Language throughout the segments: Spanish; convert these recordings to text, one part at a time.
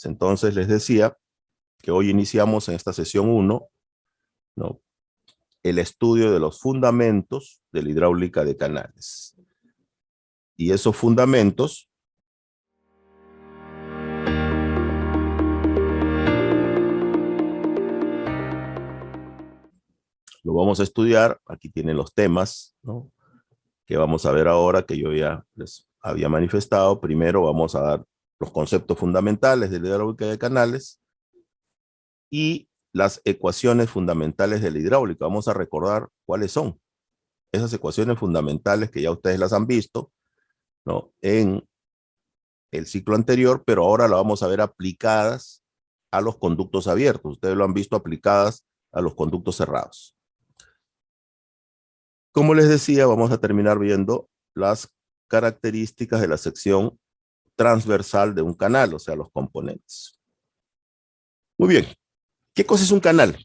Entonces les decía que hoy iniciamos en esta sesión 1, ¿no?, el estudio de los fundamentos de la hidráulica de canales. Y esos fundamentos lo vamos a estudiar. Aquí tienen los temas, ¿no?, que vamos a ver ahora, que yo ya les había manifestado. Primero vamos a dar los conceptos fundamentales de la hidráulica de canales y las ecuaciones fundamentales de la hidráulica. Vamos a recordar cuáles son esas ecuaciones fundamentales que ya ustedes las han visto, ¿no?, en el ciclo anterior, pero ahora las vamos a ver aplicadas a los conductos abiertos. Ustedes lo han visto aplicadas a los conductos cerrados. Como les decía, vamos a terminar viendo las características de la sección transversal de un canal, o sea, los componentes. Muy bien. ¿Qué cosa es un canal?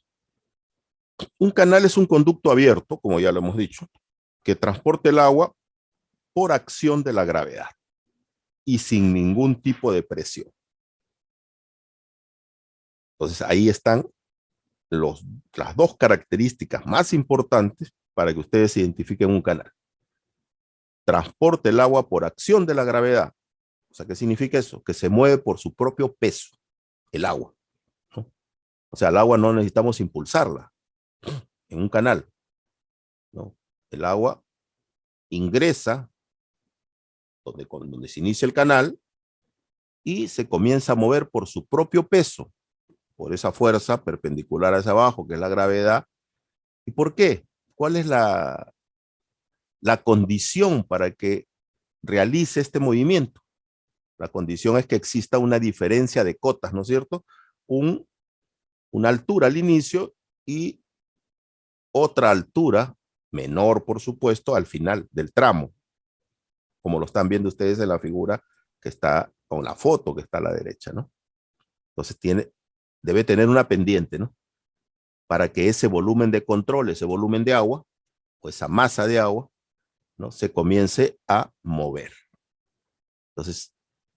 Un canal es un conducto abierto, como ya lo hemos dicho, que transporta el agua por acción de la gravedad y sin ningún tipo de presión. Entonces ahí están las dos características más importantes para que ustedes identifiquen un canal. Transporta el agua por acción de la gravedad. O sea, ¿qué significa eso? Que se mueve por su propio peso, el agua, ¿no? O sea, el agua no necesitamos impulsarla en un canal, ¿no? El agua ingresa donde se inicia el canal y se comienza a mover por su propio peso, por esa fuerza perpendicular hacia abajo, que es la gravedad. ¿Y por qué? ¿Cuál es la condición para que realice este movimiento? La condición es que exista una diferencia de cotas, ¿no es cierto? Una altura al inicio y otra altura, menor por supuesto, al final del tramo, como lo están viendo ustedes en la figura que está, con la foto que está a la derecha, ¿no? Entonces debe tener una pendiente, ¿no?, para que ese volumen de control, ese volumen de agua, o esa masa de agua, ¿no?, se comience a mover. Entonces,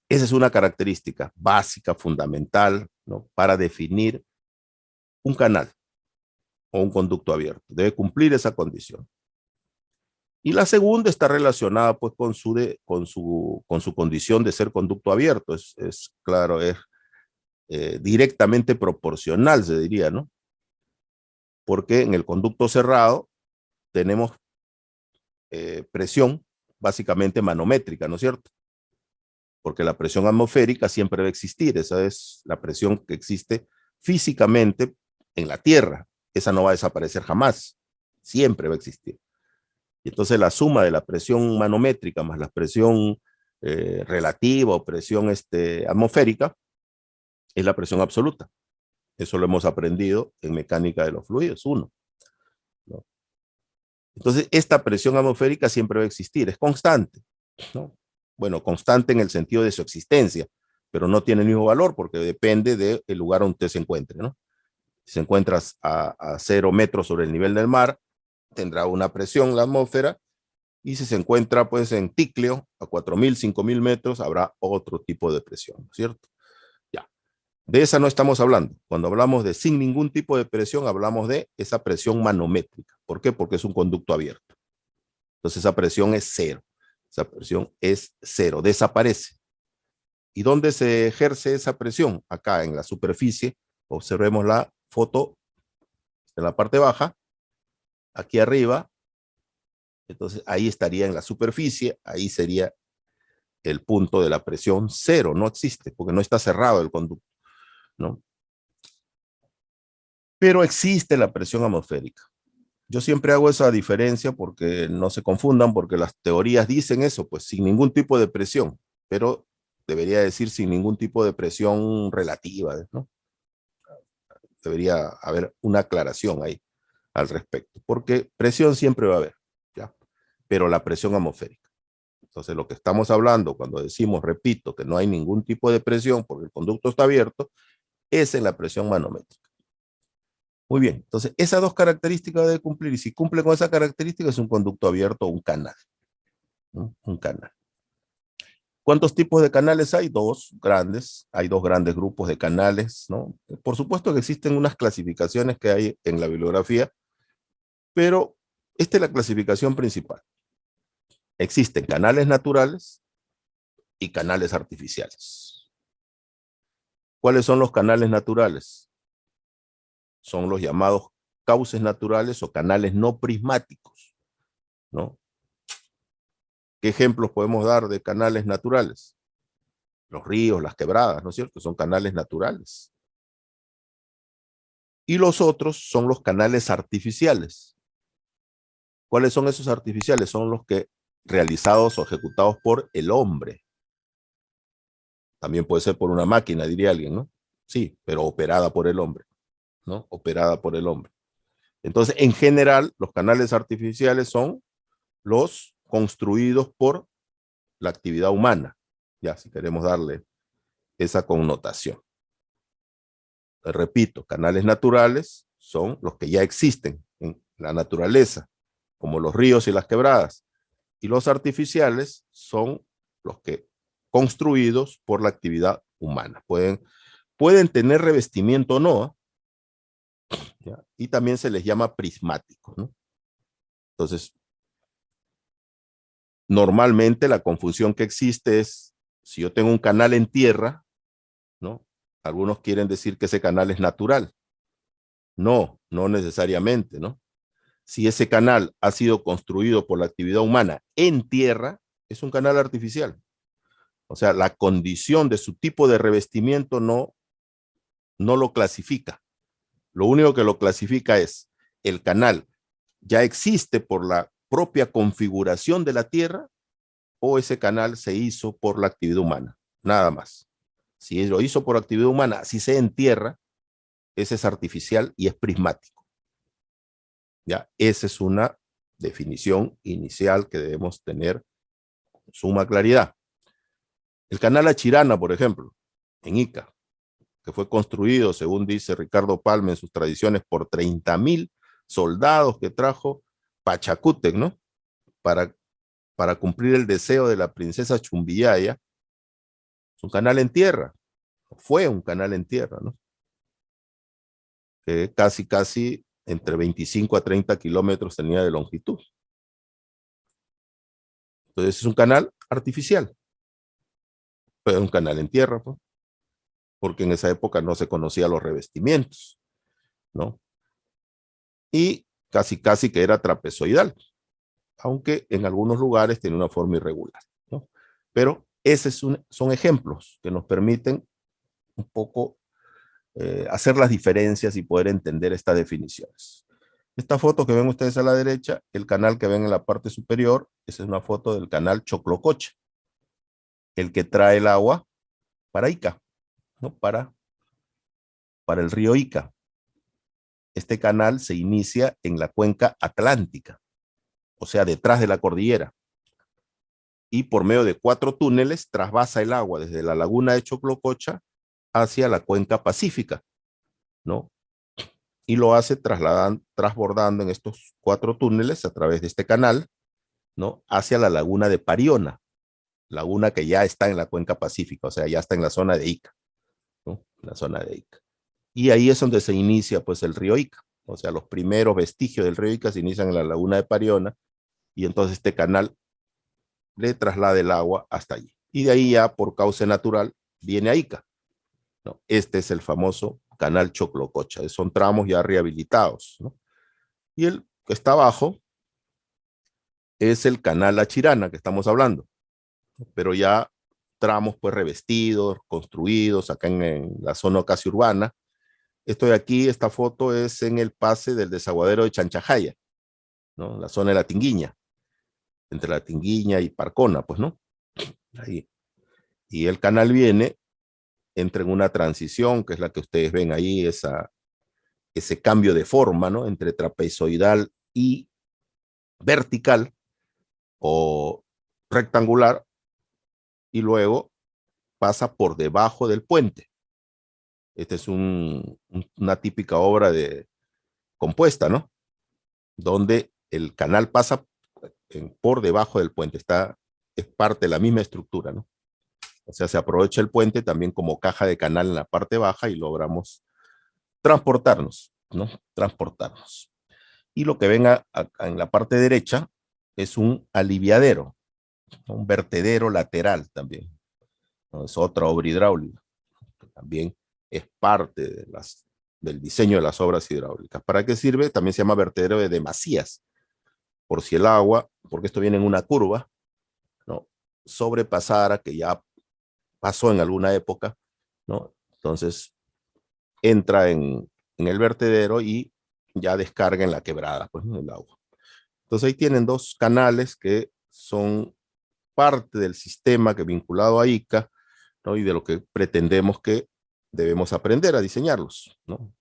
esa es una característica básica, fundamental, ¿no?, para definir un canal o un conducto abierto. Debe cumplir esa condición. Y la segunda está relacionada pues con su condición de ser conducto abierto. Es claro, es directamente proporcional, se diría, ¿no? Porque en el conducto cerrado tenemos presión básicamente manométrica, ¿no es cierto? Porque la presión atmosférica siempre va a existir. Esa es la presión que existe físicamente en la Tierra. Esa no va a desaparecer jamás. Siempre va a existir. Y entonces la suma de la presión manométrica más la presión relativa o presión atmosférica es la presión absoluta. Eso lo hemos aprendido en mecánica de los fluidos, 1, ¿no? Entonces, esta presión atmosférica siempre va a existir, es constante, ¿no? Bueno, constante en el sentido de su existencia, pero no tiene el mismo valor porque depende del lugar donde usted se encuentre, ¿no? Si se encuentra a 0 metros sobre el nivel del mar, tendrá una presión en la atmósfera, y si se encuentra pues en Ticlio, a 4.000, 5.000 metros, habrá otro tipo de presión, ¿cierto? Ya. De esa no estamos hablando. Cuando hablamos de sin ningún tipo de presión, hablamos de esa presión manométrica. ¿Por qué? Porque es un conducto abierto. Entonces esa presión es 0. Esa presión es 0, desaparece. ¿Y dónde se ejerce esa presión? Acá en la superficie. Observemos la foto en la parte baja. Aquí arriba. Entonces ahí estaría en la superficie. Ahí sería el punto de la presión 0. No existe porque no está cerrado el conducto, ¿no? Pero existe la presión atmosférica. Yo siempre hago esa diferencia porque no se confundan, porque las teorías dicen eso, pues sin ningún tipo de presión, pero debería decir sin ningún tipo de presión relativa, ¿no? Debería haber una aclaración ahí al respecto, porque presión siempre va a haber, ¿ya? Pero la presión atmosférica. Entonces lo que estamos hablando cuando decimos, repito, que no hay ningún tipo de presión porque el conducto está abierto, es en la presión manométrica. Muy bien, entonces esas dos características debe cumplir, y si cumple con esa característica es un conducto abierto o un canal, ¿no? Un canal. ¿Cuántos tipos de canales hay? Dos grandes. Hay dos grandes grupos de canales, ¿no? Por supuesto que existen unas clasificaciones que hay en la bibliografía, pero esta es la clasificación principal. Existen canales naturales y canales artificiales. ¿Cuáles son los canales naturales? Son los llamados cauces naturales o canales no prismáticos, ¿no? ¿Qué ejemplos podemos dar de canales naturales? Los ríos, las quebradas, ¿no es cierto? Son canales naturales. Y los otros son los canales artificiales. ¿Cuáles son esos artificiales? Son los que realizados o ejecutados por el hombre. También puede ser por una máquina, diría alguien, ¿no? Sí, pero operada por el hombre, ¿no? Operada por el hombre. Entonces, en general, los canales artificiales son los construidos por la actividad humana, ya, si queremos darle esa connotación. Repito, canales naturales son los que ya existen en la naturaleza, como los ríos y las quebradas, y los artificiales son los que construidos por la actividad humana. Pueden tener revestimiento o no, ¿ya? Y también se les llama prismáticos, ¿no? Entonces, normalmente la confusión que existe es, si yo tengo un canal en tierra, ¿no? Algunos quieren decir que ese canal es natural. No, no necesariamente, ¿no? Si ese canal ha sido construido por la actividad humana en tierra, es un canal artificial. O sea, la condición de su tipo de revestimiento no lo clasifica. Lo único que lo clasifica es el canal ya existe por la propia configuración de la tierra o ese canal se hizo por la actividad humana. Nada más. Si lo hizo por actividad humana, si sea en tierra, ese es artificial y es prismático. ¿Ya? Esa es una definición inicial que debemos tener con suma claridad. El canal Achirana, por ejemplo, en Ica, que fue construido, según dice Ricardo Palma en sus tradiciones, por 30,000 soldados que trajo Pachacútec, ¿no? Para cumplir el deseo de la princesa Chumbillaya. Es un canal en tierra, fue un canal en tierra, ¿no? Que casi entre 25 a 30 kilómetros tenía de longitud. Entonces es un canal artificial, pero un canal en tierra, pues, porque en esa época no se conocían los revestimientos, ¿no? Y casi que era trapezoidal, aunque en algunos lugares tiene una forma irregular, ¿no? Pero son ejemplos que nos permiten un poco hacer las diferencias y poder entender estas definiciones. Esta foto que ven ustedes a la derecha, el canal que ven en la parte superior, esa es una foto del canal Choclococha, el que trae el agua para Ica, ¿no? Para el río Ica. Este canal se inicia en la cuenca atlántica, o sea, detrás de la cordillera, y por medio de 4 túneles trasvasa el agua desde la laguna de Choclococha hacia la cuenca pacífica, ¿no? Y lo hace trasbordando en estos 4 túneles a través de este canal, ¿no? Hacia la laguna de Pariona, laguna que ya está en la cuenca pacífica, o sea, ya está en la zona de Ica, ¿no? La zona de Ica. Y ahí es donde se inicia pues el río Ica, o sea, los primeros vestigios del río Ica se inician en la laguna de Pariona y entonces este canal le traslada el agua hasta allí. Y de ahí ya por cauce natural viene a Ica, ¿no? Este es el famoso canal Choclococha, son tramos ya rehabilitados, ¿no? Y el que está abajo es el canal Achirana que estamos hablando, pero ya tramos pues revestidos, construidos acá en la zona casi urbana. Estoy aquí, esta foto es en el pase del desaguadero de Chanchajaya, ¿no? La zona de la Tinguiña, entre la Tinguiña y Parcona, pues, ¿no? Ahí. Y el canal viene, entra en una transición, que es la que ustedes ven ahí, ese cambio de forma, ¿no? Entre trapezoidal y vertical o rectangular, y luego pasa por debajo del puente. Esta es una típica obra de compuesta, ¿no? Donde el canal pasa por debajo del puente, es parte de la misma estructura, ¿no? O sea, se aprovecha el puente también como caja de canal en la parte baja y logramos transportarnos, ¿no? Transportarnos. Y lo que ven en la parte derecha es un aliviadero, ¿no? Un vertedero lateral también, ¿no? Es otra obra hidráulica, que también es parte del diseño de las obras hidráulicas. ¿Para qué sirve? También se llama vertedero de demasías, por si el agua, porque esto viene en una curva, ¿no? Sobrepasara, que ya pasó en alguna época, ¿no? Entonces entra en el vertedero y ya descarga en la quebrada, pues, ¿no? El agua. Entonces ahí tienen dos canales que son parte del sistema que vinculado a ICA, ¿no? Y de lo que pretendemos que debemos aprender a diseñarlos, ¿no?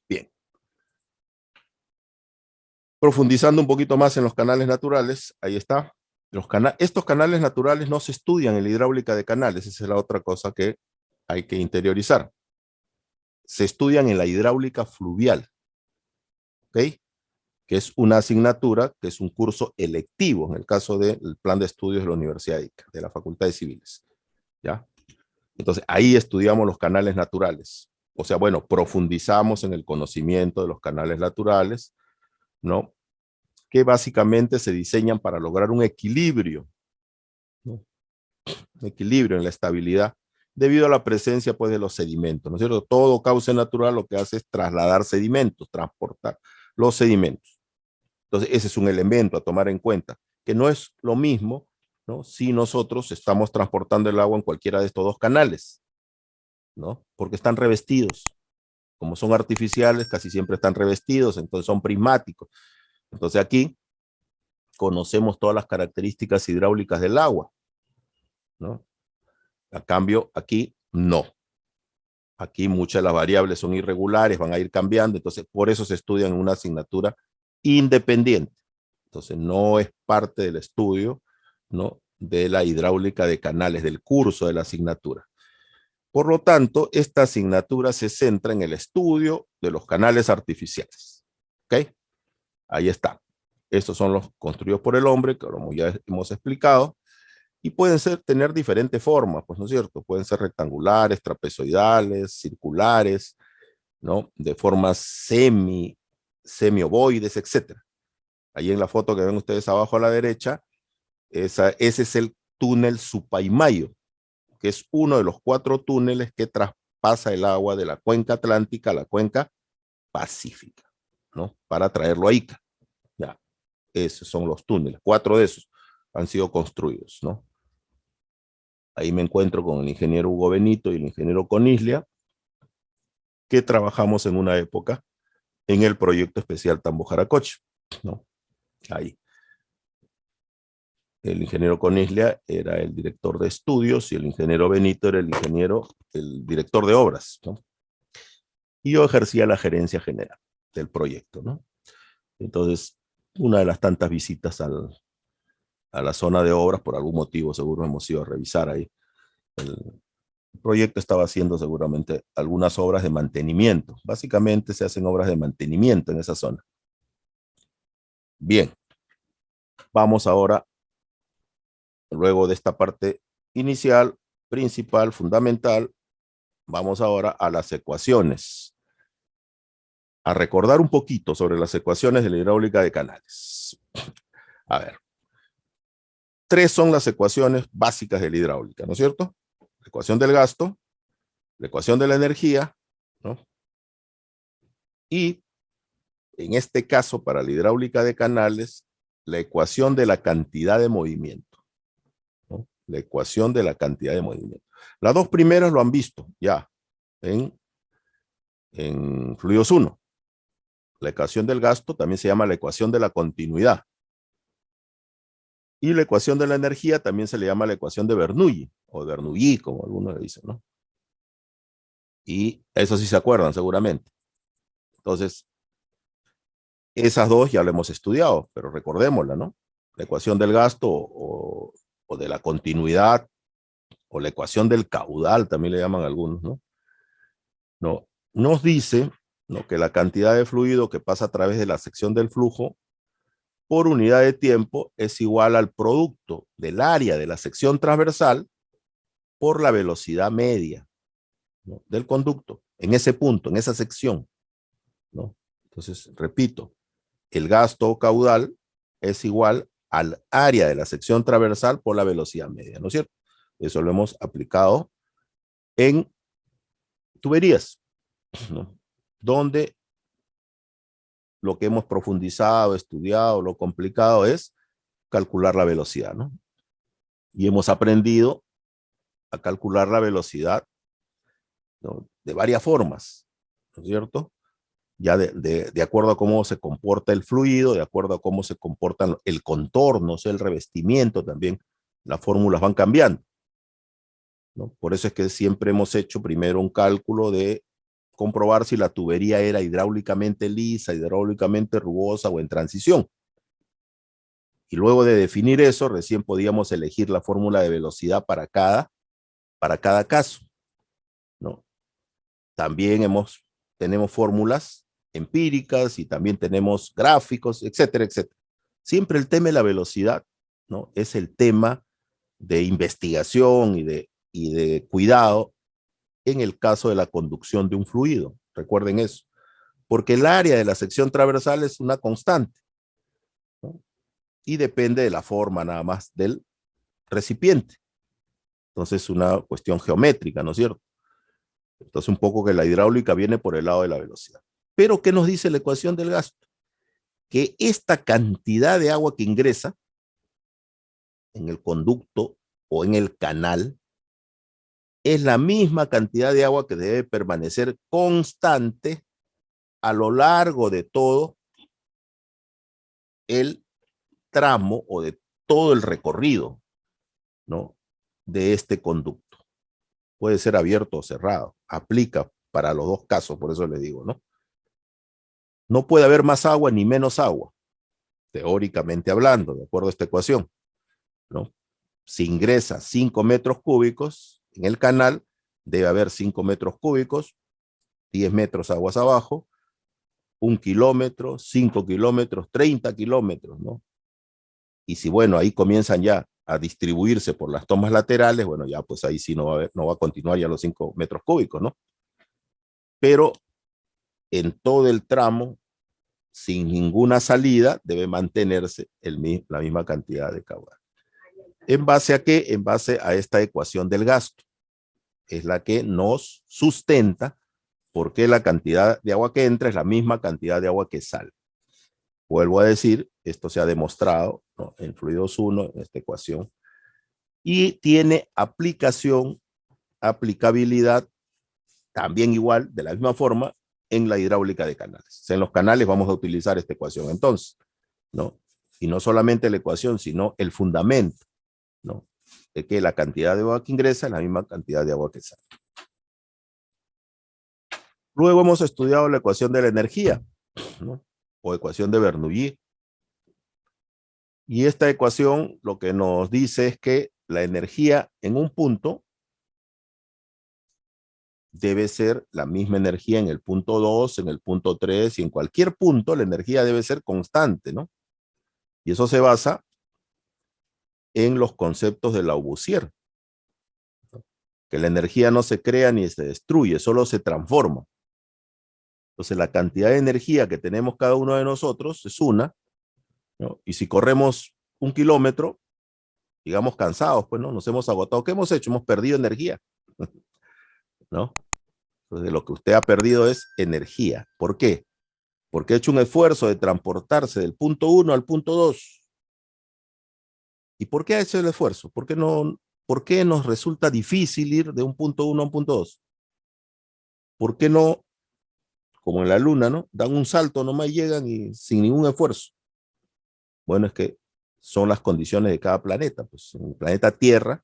Bien. Profundizando un poquito más en los canales naturales, ahí está. Estos canales naturales no se estudian en la hidráulica de canales, esa es la otra cosa que hay que interiorizar. Se estudian en la hidráulica fluvial, ¿ok? Que es una asignatura, que es un curso electivo, en el caso del plan de estudios de la Universidad de ICA, de la Facultad de Civiles, ¿ya? Entonces, ahí estudiamos los canales naturales. O sea, bueno, profundizamos en el conocimiento de los canales naturales, ¿no? Que básicamente se diseñan para lograr un equilibrio, ¿no? Un equilibrio en la estabilidad debido a la presencia, pues, de los sedimentos, ¿no es cierto? Todo cauce natural lo que hace es trasladar sedimentos, transportar los sedimentos. Entonces, ese es un elemento a tomar en cuenta, que no es lo mismo, ¿no? Si nosotros estamos transportando el agua en cualquiera de estos dos canales, ¿no? Porque están revestidos. Como son artificiales, casi siempre están revestidos, entonces son prismáticos. Entonces aquí conocemos todas las características hidráulicas del agua, ¿no? A cambio, aquí no. Aquí muchas de las variables son irregulares, van a ir cambiando, entonces por eso se estudia en una asignatura independiente. Entonces no es parte del estudio, ¿no? De la hidráulica de canales, del curso de la asignatura. Por lo tanto, esta asignatura se centra en el estudio de los canales artificiales. ¿Ok? Ahí está. Estos son los construidos por el hombre, que como ya hemos explicado, y pueden tener diferentes formas, pues, ¿no es cierto? Pueden ser rectangulares, trapezoidales, circulares, ¿no? De formas semiovoides, etcétera. Ahí en la foto que ven ustedes abajo a la derecha, ese es el túnel Supaymayo, que es uno de los 4 túneles que traspasa el agua de la cuenca atlántica a la cuenca pacífica, ¿no? Para traerlo a Ica. Ya, esos son los túneles. 4 de esos han sido construidos, ¿no? Ahí me encuentro con el ingeniero Hugo Benito y el ingeniero Conislia, que trabajamos en una época en el proyecto especial Tambo Jaracoche, ¿no? Ahí. El ingeniero Conislia era el director de estudios y el ingeniero Benito era el director de obras, ¿no? Y yo ejercía la gerencia general del proyecto, ¿no? Entonces, una de las tantas visitas a la zona de obras, por algún motivo seguro hemos ido a revisar ahí. El proyecto estaba haciendo seguramente algunas obras de mantenimiento. Básicamente se hacen obras de mantenimiento en esa zona. Bien, vamos ahora, luego de esta parte inicial, principal, fundamental, vamos ahora a las ecuaciones. A recordar un poquito sobre las ecuaciones de la hidráulica de canales. A ver, 3 son las ecuaciones básicas de la hidráulica, ¿no es cierto? La ecuación del gasto, la ecuación de la energía, ¿no? Y en este caso, para la hidráulica de canales, la ecuación de la cantidad de movimiento, ¿no? La ecuación de la cantidad de movimiento. Las 2 primeras lo han visto ya en fluidos 1. La ecuación del gasto también se llama la ecuación de la continuidad. Y la ecuación de la energía también se le llama la ecuación de Bernoulli, o Bernoulli, como algunos le dicen, ¿no? Y eso sí se acuerdan seguramente. Entonces, esas 2 ya lo hemos estudiado, pero recordémosla, ¿no? La ecuación del gasto o de la continuidad, o la ecuación del caudal, también le llaman algunos, ¿no? No, nos dice, ¿no?, que la cantidad de fluido que pasa a través de la sección del flujo por unidad de tiempo es igual al producto del área de la sección transversal por la velocidad media, ¿no?, del conducto, en ese punto, en esa sección, ¿no? Entonces, repito, el gasto caudal es igual al área de la sección transversal por la velocidad media, ¿no es cierto? Eso lo hemos aplicado en tuberías, ¿no?, donde lo que hemos profundizado, estudiado, lo complicado es calcular la velocidad, ¿no? Y hemos aprendido a calcular la velocidad, ¿no?, de varias formas, ¿no es cierto? Ya de acuerdo a cómo se comporta el fluido, de acuerdo a cómo se comporta el contorno, o sea, el revestimiento también, las fórmulas van cambiando, ¿no? Por eso es que siempre hemos hecho primero un cálculo de comprobar si la tubería era hidráulicamente lisa, hidráulicamente rugosa o en transición. Y luego de definir eso, recién podíamos elegir la fórmula de velocidad para cada caso, ¿no? También tenemos fórmulas empíricas y también tenemos gráficos, etcétera, etcétera. Siempre el tema de la velocidad, ¿no?, es el tema de investigación y de cuidado en el caso de la conducción de un fluido. Recuerden eso, porque el área de la sección transversal es una constante, ¿no?, y depende de la forma nada más del recipiente. Entonces es una cuestión geométrica, ¿no es cierto? Entonces un poco que la hidráulica viene por el lado de la velocidad. Pero ¿qué nos dice la ecuación del gasto? Que esta cantidad de agua que ingresa en el conducto o en el canal es la misma cantidad de agua que debe permanecer constante a lo largo de todo el tramo o de todo el recorrido, ¿no?, de este conducto. Puede ser abierto o cerrado. Aplica para los dos casos, por eso le digo, ¿no? No puede haber más agua ni menos agua, teóricamente hablando, de acuerdo a esta ecuación, ¿no? Si ingresa 5 metros cúbicos en el canal, debe haber 5 metros cúbicos, 10 metros aguas abajo, 1 kilómetro, 5 kilómetros, 30 kilómetros, ¿no? Y si, bueno, ahí comienzan ya a distribuirse por las tomas laterales, bueno, ya pues ahí sí no va a continuar ya los 5 metros cúbicos, ¿no? Pero en todo el tramo, sin ninguna salida, debe mantenerse la misma cantidad de caudal. ¿En base a qué? En base a esta ecuación del gasto. Es la que nos sustenta porque la cantidad de agua que entra es la misma cantidad de agua que sale. Vuelvo a decir, esto se ha demostrado, ¿no?, en fluidos 1, en esta ecuación, y tiene aplicabilidad también igual, de la misma forma, en la hidráulica de canales. En los canales vamos a utilizar esta ecuación entonces, ¿no? Y no solamente la ecuación, sino el fundamento, ¿no?, de que la cantidad de agua que ingresa es la misma cantidad de agua que sale. Luego hemos estudiado la ecuación de la energía, ¿no?, o ecuación de Bernoulli. Y esta ecuación lo que nos dice es que la energía en un punto debe ser la misma energía en el punto 2, en el punto 3 y en cualquier punto la energía debe ser constante, ¿no? Y eso se basa en los conceptos de Lavoisier, ¿no?, que la energía no se crea ni se destruye, solo se transforma. Entonces la cantidad de energía que tenemos cada uno de nosotros es una, ¿no? Y si corremos 1 kilómetro, digamos cansados, pues, ¿no?, nos hemos agotado. ¿Qué hemos hecho? Hemos perdido energía, ¿no? Entonces lo que usted ha perdido es energía. ¿Por qué? Porque ha hecho un esfuerzo de transportarse del punto 1 al punto 2. ¿Y por qué ha hecho el esfuerzo? ¿Por qué nos resulta difícil ir de un punto 1 a un punto 2? ¿Por qué no, como en la luna, ¿no?, dan un salto nomás y llegan y sin ningún esfuerzo? Bueno, es que son las condiciones de cada planeta. Pues en el planeta Tierra,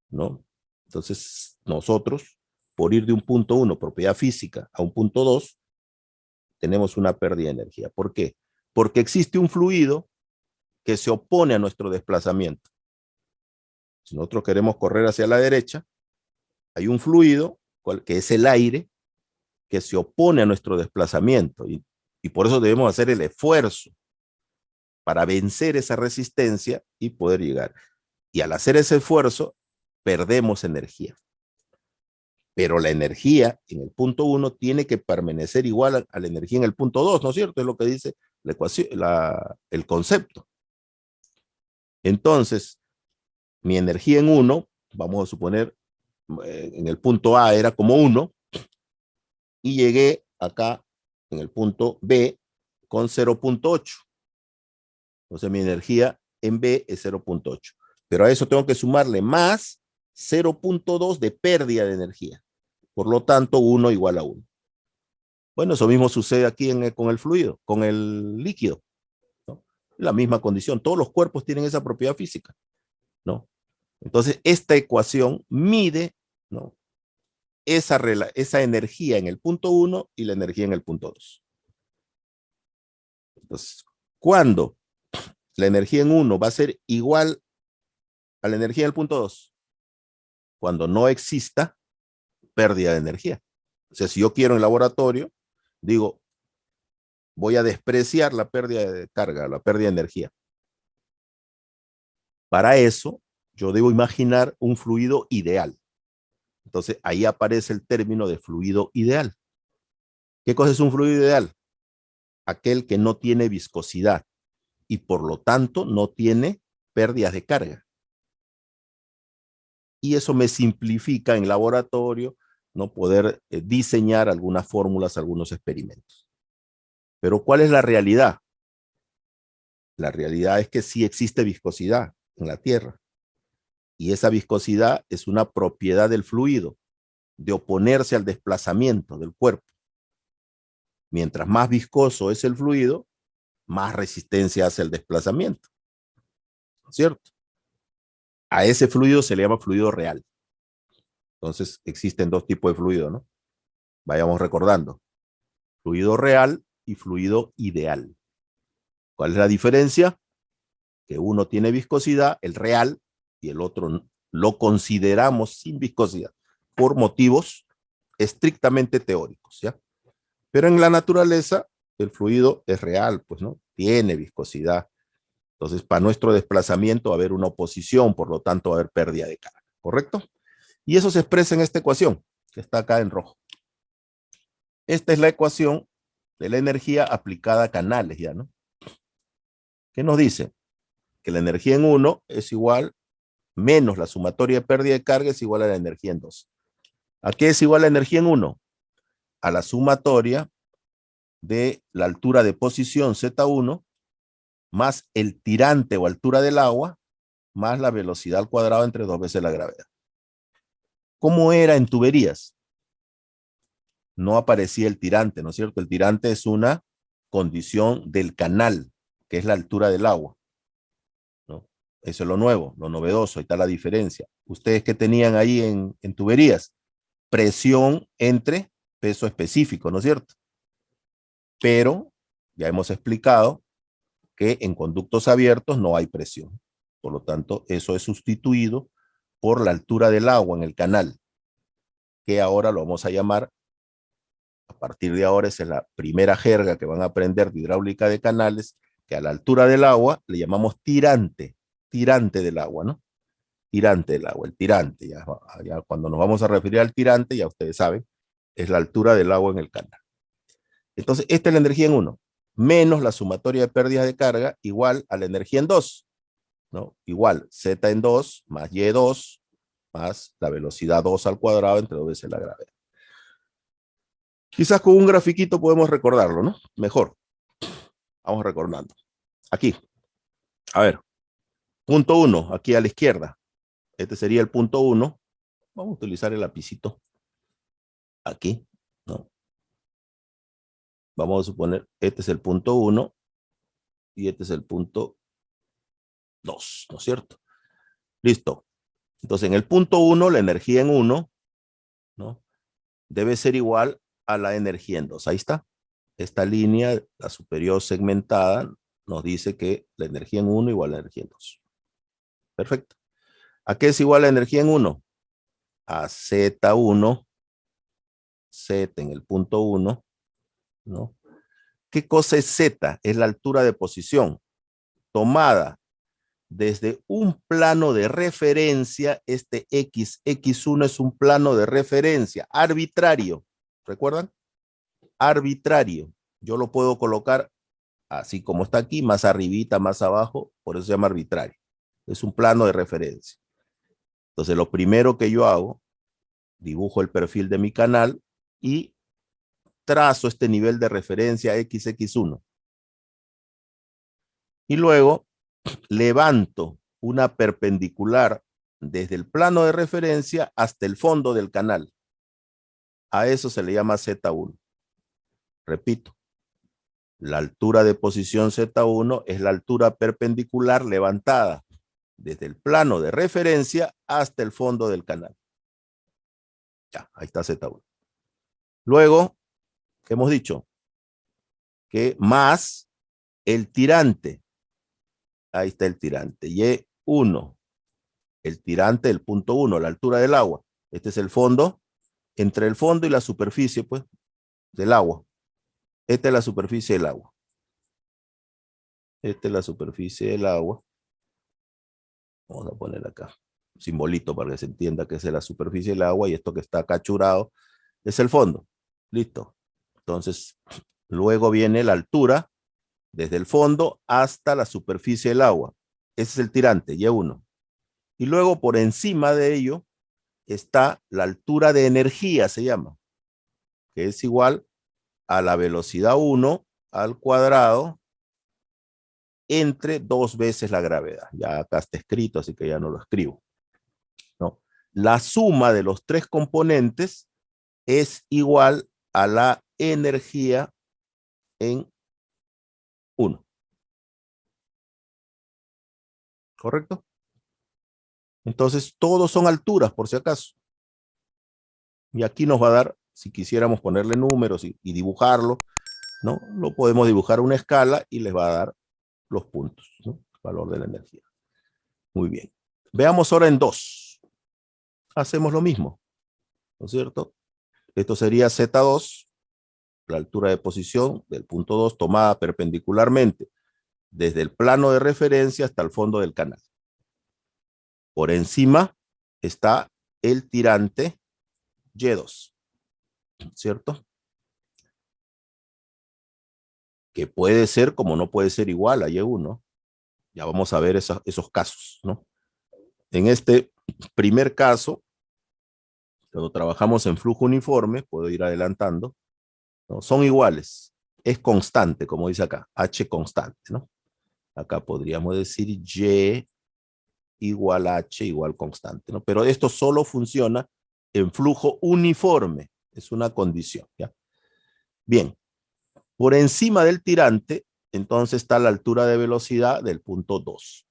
¿no?, entonces nosotros, por ir de un punto 1, propiedad física, a un punto 2, tenemos una pérdida de energía. ¿Por qué? Porque existe un fluido que se opone a nuestro desplazamiento. Si nosotros queremos correr hacia la derecha, hay un fluido, que es el aire, que se opone a nuestro desplazamiento. Y por eso debemos hacer el esfuerzo para vencer esa resistencia y poder llegar. Y al hacer ese esfuerzo, perdemos energía. Pero la energía en el punto 1 tiene que permanecer igual a la energía en el punto 2, ¿no es cierto? Es lo que dice la ecuación, el concepto. Entonces, mi energía en 1, vamos a suponer, en el punto A era como 1, y llegué acá en el punto B con 0.8. Entonces mi energía en B es 0.8. Pero a eso tengo que sumarle más 0.2 de pérdida de energía. Por lo tanto, 1 igual a 1. Bueno, eso mismo sucede aquí con el fluido, con el líquido, ¿no? La misma condición. Todos los cuerpos tienen esa propiedad física, ¿no? Entonces, esta ecuación mide, ¿no?, esa energía en el punto 1 y la energía en el punto 2. Entonces, ¿cuándo la energía en 1 va a ser igual a la energía en el punto 2? Cuando no exista pérdida de energía. O sea, si yo quiero en el laboratorio, digo, voy a despreciar la pérdida de carga, la pérdida de energía. Para eso, yo debo imaginar un fluido ideal. Entonces, ahí aparece el término de fluido ideal. ¿Qué cosa es un fluido ideal? Aquel que no tiene viscosidad y por lo tanto no tiene pérdidas de carga. Y eso me simplifica en laboratorio no poder diseñar algunas fórmulas, algunos experimentos. Pero ¿cuál es la realidad? La realidad es que sí existe viscosidad en la Tierra. Y esa viscosidad es una propiedad del fluido, de oponerse al desplazamiento del cuerpo. Mientras más viscoso es el fluido, más resistencia hace el desplazamiento, ¿cierto? A ese fluido se le llama fluido real. Entonces existen dos tipos de fluido, ¿no? Vayamos recordando. Fluido real y fluido ideal. ¿Cuál es la diferencia? Que uno tiene viscosidad, el real, y el otro lo consideramos sin viscosidad, por motivos estrictamente teóricos, ¿ya? Pero en la naturaleza, el fluido es real, pues, ¿no? Tiene viscosidad. Entonces, para nuestro desplazamiento va a haber una oposición, por lo tanto va a haber pérdida de carga, ¿correcto? Y eso se expresa en esta ecuación, que está acá en rojo. Esta es la ecuación de la energía aplicada a canales, ¿ya, no? ¿Qué nos dice? Que la energía en 1 es igual menos la sumatoria de pérdida de carga es igual a la energía en 2. ¿A qué es igual la energía en 1? A la sumatoria de la altura de posición Z1 más el tirante o altura del agua más la velocidad al cuadrado entre 2 veces la gravedad. ¿Cómo era en tuberías? No aparecía el tirante, ¿no es cierto? El tirante es una condición del canal, que es la altura del agua, ¿no? Eso es lo nuevo, lo novedoso, ahí está la diferencia. ¿Ustedes qué tenían ahí en tuberías? Presión entre peso específico, ¿no es cierto? Pero ya hemos explicado que en conductos abiertos no hay presión. Por lo tanto, eso es sustituido por la altura del agua en el canal, que ahora lo vamos a llamar, a partir de ahora, esa es la primera jerga que van a aprender de hidráulica de canales, que a la altura del agua le llamamos tirante, tirante del agua, ¿no? Tirante del agua, el tirante, ya cuando nos vamos a referir al tirante, ya ustedes saben, es la altura del agua en el canal. Entonces, esta es la energía en 1, menos la sumatoria de pérdidas de carga, igual a la energía en 2, ¿no? Igual, Z en 2 más Y2 más la velocidad 2 al cuadrado entre 2 veces la gravedad. Quizás con un grafiquito podemos recordarlo, ¿no? Mejor. Vamos recordando. Aquí. A ver. Punto 1, aquí a la izquierda. Este sería el punto 1. Vamos a utilizar el lapicito. Aquí, ¿no? Vamos a suponer, este es el punto 1 y este es el punto 2, ¿no es cierto? Listo. Entonces, en el punto 1, la energía en 1, ¿no?, debe ser igual a la energía en 2. Ahí está. Esta línea, la superior segmentada, nos dice que la energía en 1 igual a la energía en 2. Perfecto. ¿A qué es igual la energía en 1? A Z1, Z en el punto 1, ¿no? ¿Qué cosa es Z? Es la altura de posición tomada desde un plano de referencia, este X1 es un plano de referencia arbitrario. ¿Recuerdan? Arbitrario. Yo lo puedo colocar así como está aquí, más arribita, más abajo, por eso se llama arbitrario. Es un plano de referencia. Entonces, lo primero que yo hago, dibujo el perfil de mi canal y trazo este nivel de referencia XX1. Y luego levanto una perpendicular desde el plano de referencia hasta el fondo del canal. A eso se le llama Z1. Repito, la altura de posición Z1 es la altura perpendicular levantada desde el plano de referencia hasta el fondo del canal. Ya, ahí está Z1. Luego, hemos dicho que más el tirante. Ahí está el tirante. Y1, el tirante del punto 1, la altura del agua. Este es el fondo, entre el fondo y la superficie, pues, del agua. Esta es la superficie del agua. Esta es la superficie del agua. Vamos a poner acá un simbolito para que se entienda que es la superficie del agua y esto que está cachurado es el fondo. Listo. Entonces, luego viene la altura desde el fondo hasta la superficie del agua. Ese es el tirante, Y1. Y luego por encima de ello está la altura de energía, se llama, que es igual a la velocidad 1 al cuadrado entre 2 veces la gravedad. Ya acá está escrito, así que ya no lo escribo. ¿No? La suma de los tres componentes es igual a la energía en 1. ¿Correcto? Entonces, todos son alturas, por si acaso. Y aquí nos va a dar, si quisiéramos ponerle números y dibujarlo, ¿no? Lo podemos dibujar una escala y les va a dar los puntos, ¿no? Valor de la energía. Muy bien. Veamos ahora en 2. Hacemos lo mismo, ¿no es cierto? Esto sería Z2, la altura de posición del punto 2 tomada perpendicularmente desde el plano de referencia hasta el fondo del canal. Por encima está el tirante Y2, ¿cierto? Que puede ser como no puede ser igual a Y1. Ya vamos a ver esos casos, ¿no? En este primer caso, cuando trabajamos en flujo uniforme, puedo ir adelantando, ¿no? Son iguales, es constante, como dice acá, H constante, ¿no? Acá podríamos decir Y igual H igual constante, ¿no? Pero esto solo funciona en flujo uniforme, es una condición, ¿ya? Bien, por encima del tirante, entonces está la altura de velocidad del punto 2.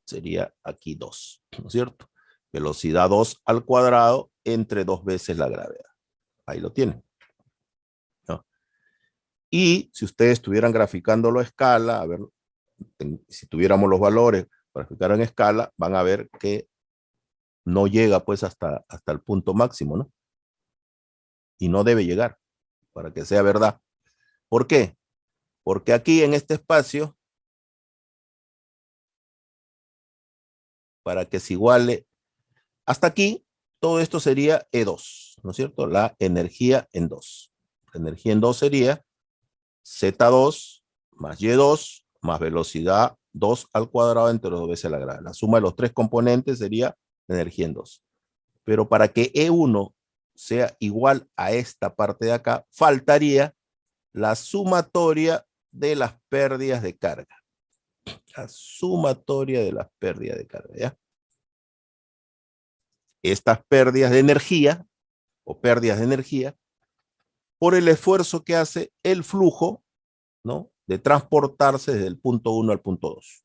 Sería aquí 2, ¿no es cierto? Velocidad 2 al cuadrado entre 2 veces la gravedad. Ahí lo tienen, ¿no? Y si ustedes estuvieran graficándolo a escala, a ver, si tuviéramos los valores graficar en escala, van a ver que no llega pues hasta el punto máximo, ¿no? Y no debe llegar, para que sea verdad. ¿Por qué? Porque aquí en este espacio, para que se iguale, hasta aquí, todo esto sería E2, ¿no es cierto? La energía en 2. La energía en 2 sería Z2 más Y2 más velocidad 2 al cuadrado entre 2 veces la gravedad. La suma de los tres componentes sería energía en 2. Pero para que E1 sea igual a esta parte de acá, faltaría la sumatoria de las pérdidas de carga. La sumatoria de las pérdidas de carga, ¿ya? Estas pérdidas de energía o pérdidas de energía por el esfuerzo que hace el flujo, ¿no? De transportarse desde el punto 1 al punto 2.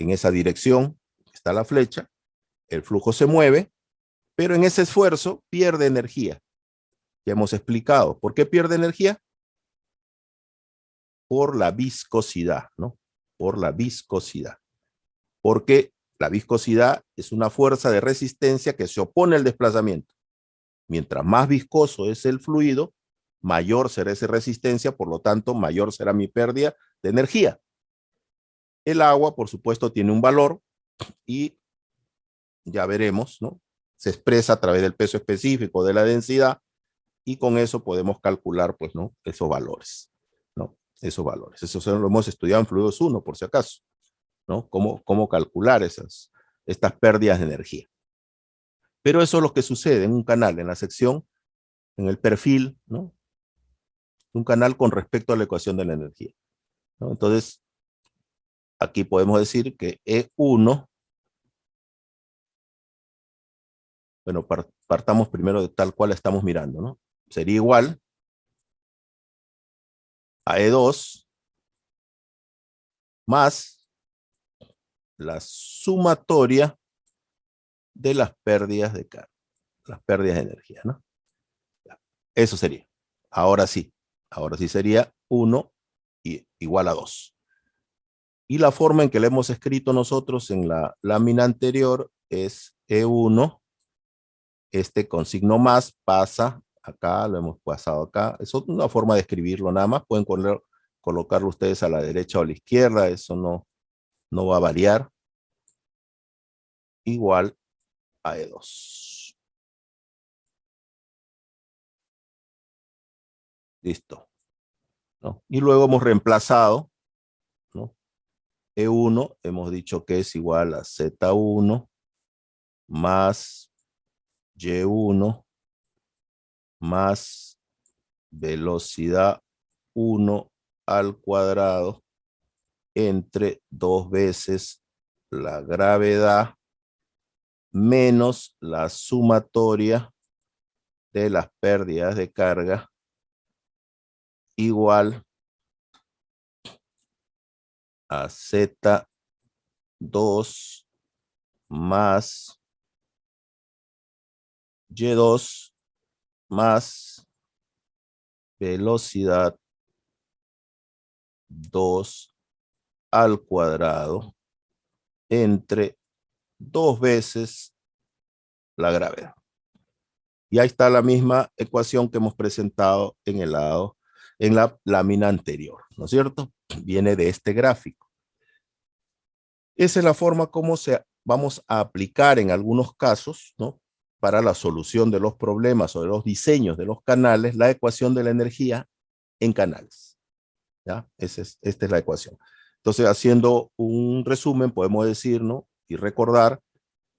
En esa dirección está la flecha, el flujo se mueve, pero en ese esfuerzo pierde energía. Ya hemos explicado. ¿Por qué pierde energía? Por la viscosidad, ¿no? Por la viscosidad. Porque la viscosidad es una fuerza de resistencia que se opone al desplazamiento. Mientras más viscoso es el fluido, mayor será esa resistencia, por lo tanto, mayor será mi pérdida de energía. El agua, por supuesto, tiene un valor y ya veremos, ¿no? Se expresa a través del peso específico de la densidad y con eso podemos calcular, pues, ¿no? Esos valores, ¿no? Esos valores. Eso lo hemos estudiado en Fluidos 1, por si acaso, ¿no? Cómo calcular estas pérdidas de energía. Pero eso es lo que sucede en un canal, en la sección, en el perfil, ¿no? Un canal con respecto a la ecuación de la energía, ¿no? Entonces, aquí podemos decir que E1, bueno, partamos primero de tal cual estamos mirando, ¿no? Sería igual a E2 más la sumatoria de las pérdidas de carga, las pérdidas de energía, ¿no? Eso sería. Ahora sí sería 1 igual a 2. Y la forma en que le hemos escrito nosotros en la lámina anterior es E1, con signo más pasa acá, lo hemos pasado acá. Es una forma de escribirlo nada más. Pueden colocarlo ustedes a la derecha o a la izquierda, eso no va a variar. Igual a E2. Listo, ¿no? Y luego hemos reemplazado, ¿no? E1 hemos dicho que es igual a Z1 más Y1 más velocidad 1 al cuadrado entre 2 veces la gravedad menos la sumatoria de las pérdidas de carga igual a Z2 más Y2 más velocidad 2 al cuadrado entre 2 veces la gravedad. Y ahí está la misma ecuación que hemos presentado en la lámina anterior, ¿no es cierto? Viene de este gráfico. Esa es la forma como vamos a aplicar en algunos casos, ¿no? Para la solución de los problemas o de los diseños de los canales, la ecuación de la energía en canales. ¿Ya? Esta es la ecuación. Entonces, haciendo un resumen, podemos decir, ¿no? Y recordar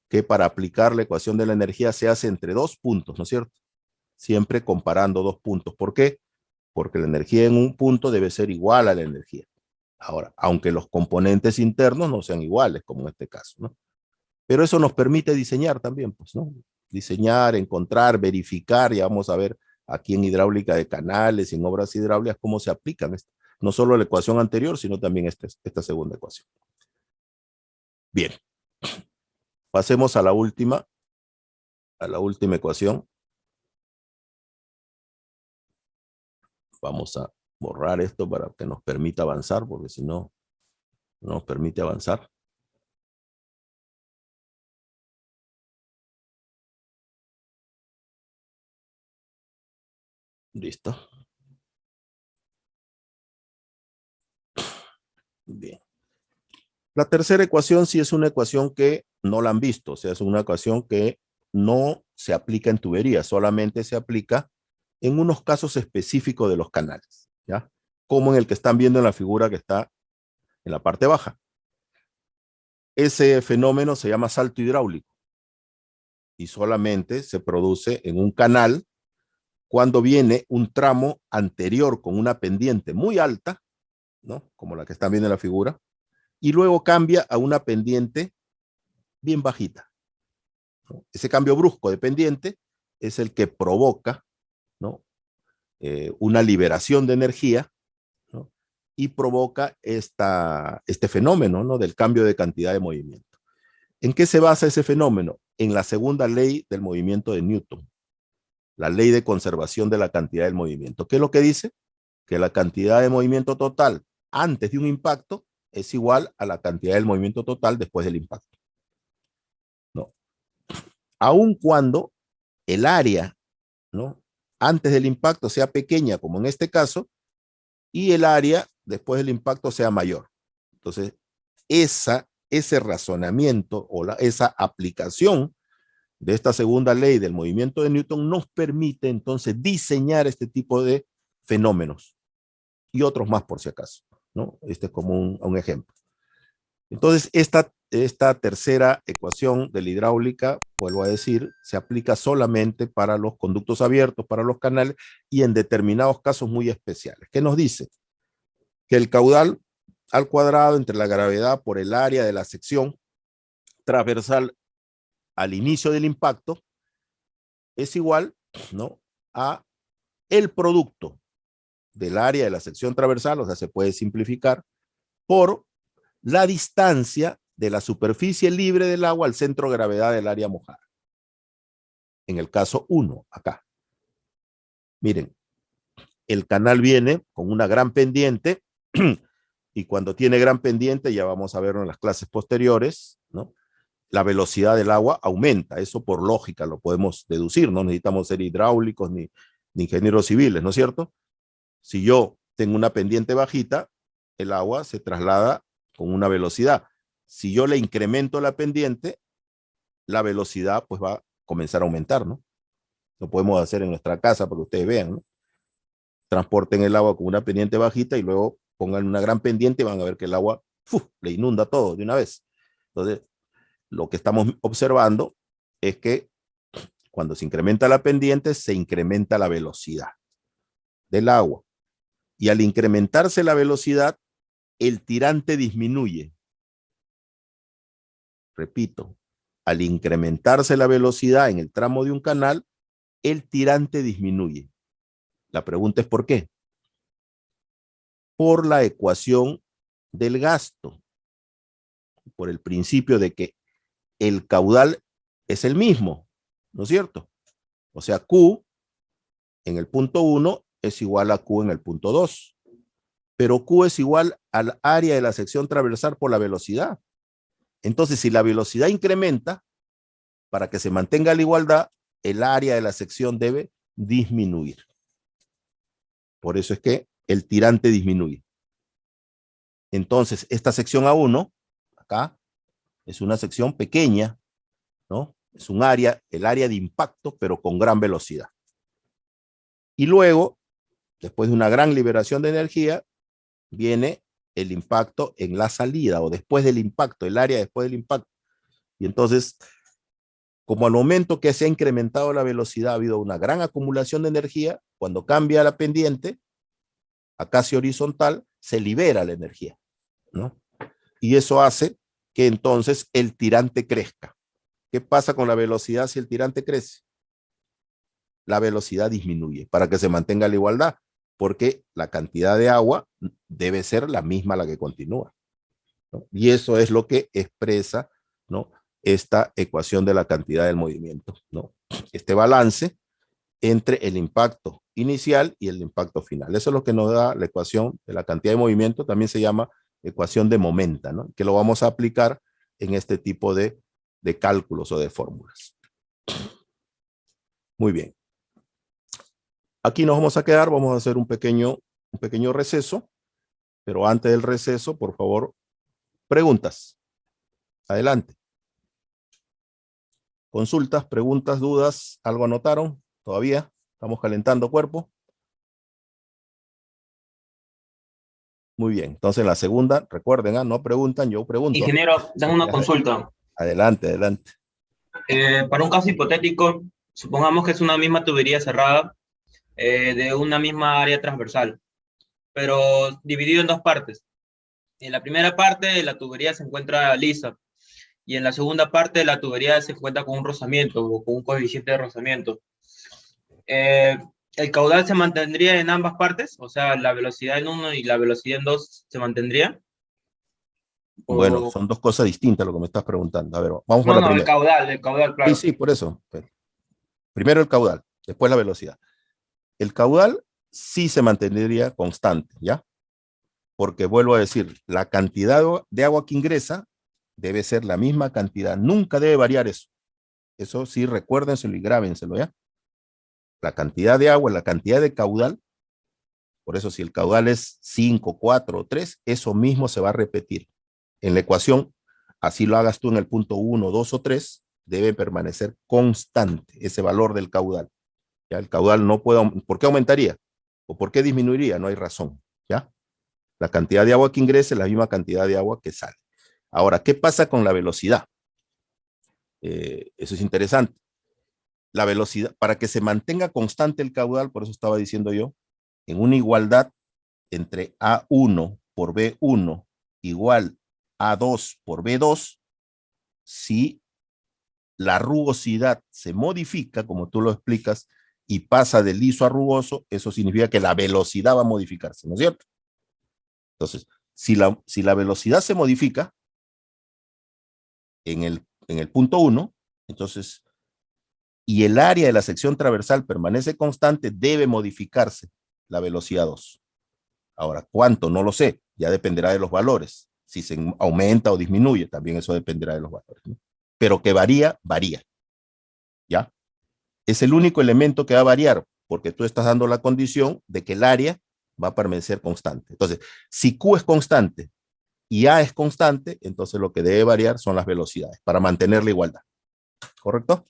que para aplicar la ecuación de la energía se hace entre dos puntos, ¿no es cierto? Siempre comparando dos puntos. ¿Por qué? Porque la energía en un punto debe ser igual a la energía. Ahora, aunque los componentes internos no sean iguales, como en este caso, ¿no? Pero eso nos permite diseñar también, pues, ¿no? Diseñar, encontrar, verificar, ya vamos a ver aquí en hidráulica de canales, en obras hidráulicas, cómo se aplican no solo la ecuación anterior, sino también esta segunda ecuación. Bien, pasemos a la última ecuación. Vamos a borrar esto para que nos permita avanzar, porque si no, no nos permite avanzar. Listo. Bien. La tercera ecuación sí es una ecuación que no la han visto, o sea, es una ecuación que no se aplica en tuberías, solamente se aplica en unos casos específicos de los canales, ¿ya? Como en el que están viendo en la figura que está en la parte baja. Ese fenómeno se llama salto hidráulico y solamente se produce en un canal cuando viene un tramo anterior con una pendiente muy alta, ¿no? Como la que están viendo en la figura, y luego cambia a una pendiente bien bajita, ¿no? Ese cambio brusco de pendiente es el que provoca, ¿no? Una liberación de energía, ¿no? Y provoca este fenómeno, ¿no? Del cambio de cantidad de movimiento. ¿En qué se basa ese fenómeno? En la segunda ley del movimiento de Newton, la ley de conservación de la cantidad del movimiento. ¿Qué es lo que dice? Que la cantidad de movimiento total antes de un impacto es igual a la cantidad del movimiento total después del impacto, ¿no? Aun cuando el área, ¿no? Antes del impacto sea pequeña, como en este caso, y el área después del impacto sea mayor. Entonces, ese razonamiento o esa aplicación de esta segunda ley del movimiento de Newton nos permite entonces diseñar este tipo de fenómenos y otros más por si acaso, ¿no? Este es como un ejemplo. Entonces, esta tercera ecuación de la hidráulica, vuelvo a decir, se aplica solamente para los conductos abiertos, para los canales y en determinados casos muy especiales. ¿Qué nos dice? Que el caudal al cuadrado entre la gravedad por el área de la sección transversal al inicio del impacto es igual, ¿no?, a el producto del área de la sección transversal, o sea, se puede simplificar, por la distancia de la superficie libre del agua al centro de gravedad del área mojada. En el caso 1, acá. Miren, el canal viene con una gran pendiente y cuando tiene gran pendiente, ya vamos a verlo en las clases posteriores, ¿no?, la velocidad del agua aumenta. Eso por lógica lo podemos deducir, no necesitamos ser hidráulicos ni ingenieros civiles, ¿no es cierto? Si yo tengo una pendiente bajita, el agua se traslada con una velocidad. Si yo le incremento la pendiente, la velocidad pues va a comenzar a aumentar, ¿no? Lo podemos hacer en nuestra casa para que ustedes vean, ¿no? Transporten el agua con una pendiente bajita y luego pongan una gran pendiente y van a ver que el agua le inunda todo de una vez. Entonces, lo que estamos observando es que cuando se incrementa la pendiente, se incrementa la velocidad del agua. Y al incrementarse la velocidad, el tirante disminuye. Repito, al incrementarse la velocidad en el tramo de un canal, el tirante disminuye. La pregunta es ¿por qué? Por la ecuación del gasto, por el principio de que el caudal es el mismo, ¿no es cierto? O sea, Q en el punto 1 es igual a Q en el punto 2, pero Q es igual al área de la sección transversal por la velocidad. Entonces, si la velocidad incrementa, para que se mantenga la igualdad, el área de la sección debe disminuir. Por eso es que el tirante disminuye. Entonces, esta sección A1, acá, es una sección pequeña, ¿no? Es un área, el área de impacto, pero con gran velocidad. Y luego, después de una gran liberación de energía, viene el impacto en la salida, o después del impacto, el área después del impacto. Y entonces, como al momento que se ha incrementado la velocidad, ha habido una gran acumulación de energía, cuando cambia la pendiente, a casi horizontal, se libera la energía, ¿no? Y eso hace que entonces el tirante crezca. ¿Qué pasa con la velocidad si el tirante crece? La velocidad disminuye para que se mantenga la igualdad, porque la cantidad de agua debe ser la misma a la que continúa, ¿no? Y eso es lo que expresa, ¿no?, esta ecuación de la cantidad del movimiento, ¿no? Este balance entre el impacto inicial y el impacto final. Eso es lo que nos da la ecuación de la cantidad de movimiento, también se llama ecuación de momenta, ¿no?, que lo vamos a aplicar en este tipo de cálculos o de fórmulas. Muy bien. Aquí nos vamos a quedar, vamos a hacer un pequeño receso, pero antes del receso, por favor, preguntas. Adelante. Consultas, preguntas, dudas, ¿algo anotaron? ¿Todavía? ¿Estamos calentando cuerpo? Muy bien, entonces la segunda, recuerden, no preguntan, yo pregunto. Ingeniero, tengo una consulta. Adelante, adelante. Para un caso hipotético, supongamos que es una misma tubería cerrada de una misma área transversal, pero dividido en dos partes. En la primera parte, la tubería se encuentra lisa, y en la segunda parte, la tubería se encuentra con un rozamiento o con un coeficiente de rozamiento. Eh, ¿El caudal se mantendría en ambas partes? O sea, la velocidad en uno y la velocidad en dos se mantendría. Bueno, O... son dos cosas distintas lo que me estás preguntando. A ver, vamos por No, la no, primera. el caudal, Sí, claro. sí, por eso. Primero el caudal, después la velocidad. El caudal sí se mantendría constante, ¿ya? Porque vuelvo a decir, la cantidad de agua que ingresa debe ser la misma cantidad, nunca debe variar eso. Eso sí, recuérdenselo y grábenselo, ¿ya? La cantidad de agua, la cantidad de caudal, por eso si el caudal es 5, 4 o 3, eso mismo se va a repetir. En la ecuación, así lo hagas tú en el punto 1, 2 o 3, debe permanecer constante ese valor del caudal. ¿Ya? El caudal no puede, ¿por qué aumentaría? ¿O por qué disminuiría? No hay razón. ¿Ya? La cantidad de agua que ingrese es la misma cantidad de agua que sale. Ahora, ¿qué pasa con la velocidad? Eso es interesante. La velocidad, para que se mantenga constante el caudal, por eso estaba diciendo yo, en una igualdad entre A1 por B1 igual A2 por B2, si la rugosidad se modifica, como tú lo explicas, y pasa de liso a rugoso, eso significa que la velocidad va a modificarse, ¿no es cierto? Entonces, si la velocidad se modifica en el punto 1, entonces, y el área de la sección transversal permanece constante, debe modificarse la velocidad 2. Ahora, ¿cuánto? No lo sé, ya dependerá de los valores. Si se aumenta o disminuye, también eso dependerá de los valores, ¿no? Pero que varía, varía, ¿ya? Es el único elemento que va a variar, porque tú estás dando la condición de que el área va a permanecer constante. Entonces, si Q es constante y A es constante, entonces lo que debe variar son las velocidades para mantener la igualdad. ¿Correcto?